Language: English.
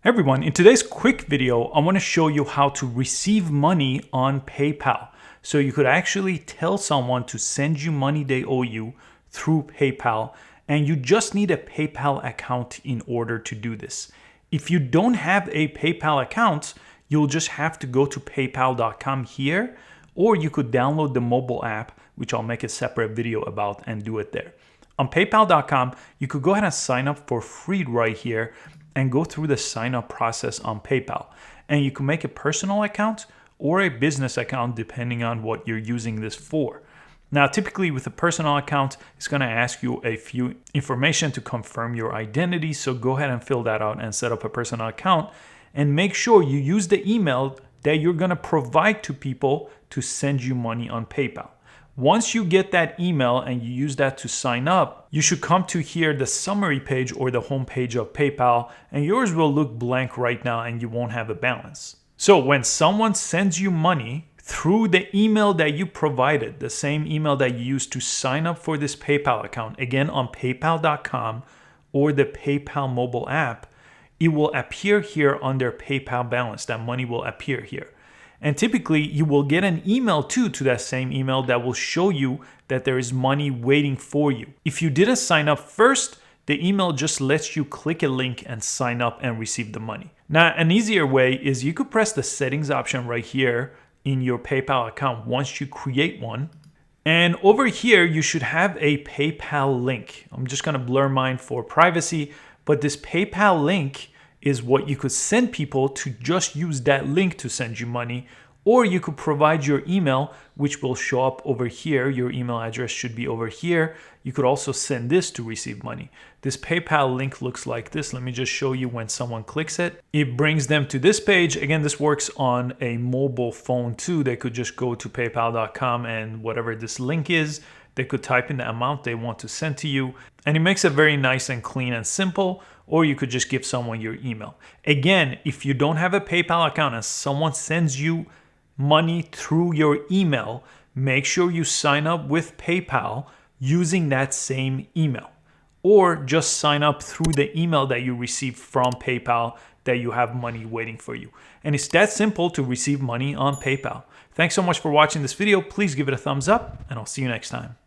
Everyone, in today's quick video, I want to show you how to receive money on PayPal. So you could actually tell someone to send you money they owe you through PayPal, and you just need a PayPal account in order to do this. If you don't have a PayPal account, you'll just have to go to paypal.com here, or you could download the mobile app, which I'll make a separate video about, and do it there. On paypal.com, you could go ahead and sign up for free right here and go through the sign up process on PayPal. And you can make a personal account or a business account depending on what you're using this for. Now, typically with a personal account, it's going to ask you a few information to confirm your identity. So go ahead and fill that out and set up a personal account, and make sure you use the email that you're going to provide to people to send you money on PayPal. Once you get that email and you use that to sign up, you should come to here, the summary page or the home page of PayPal, and yours will look blank right now and you won't have a balance. So when someone sends you money through the email that you provided, the same email that you used to sign up for this PayPal account, again on paypal.com or the PayPal mobile app, it will appear here under PayPal balance. That money will appear here. And typically, you will get an email too to that same email that will show you that there is money waiting for you. If you didn't sign up first, the email just lets you click a link and sign up and receive the money. Now, an easier way is you could press the settings option right here in your PayPal account once you create one. And over here, you should have a PayPal link. I'm just going to blur mine for privacy, but this PayPal link is what you could send people to just use that link to send you money, or you could provide your email, which will show up over here. Your email address should be over here. You could also send this to receive money. This PayPal link looks like this. Let me just show you when someone clicks it. It brings them to this page. Again, this works on a mobile phone too. They could just go to paypal.com and whatever this link is, they could type in the amount they want to send to you. And it makes it very nice and clean and simple. Or you could just give someone your email. Again, if you don't have a PayPal account and someone sends you money through your email, make sure you sign up with PayPal using that same email. Or just sign up through the email that you received from PayPal that you have money waiting for you. And it's that simple to receive money on PayPal. Thanks so much for watching this video. Please give it a thumbs up, and I'll see you next time.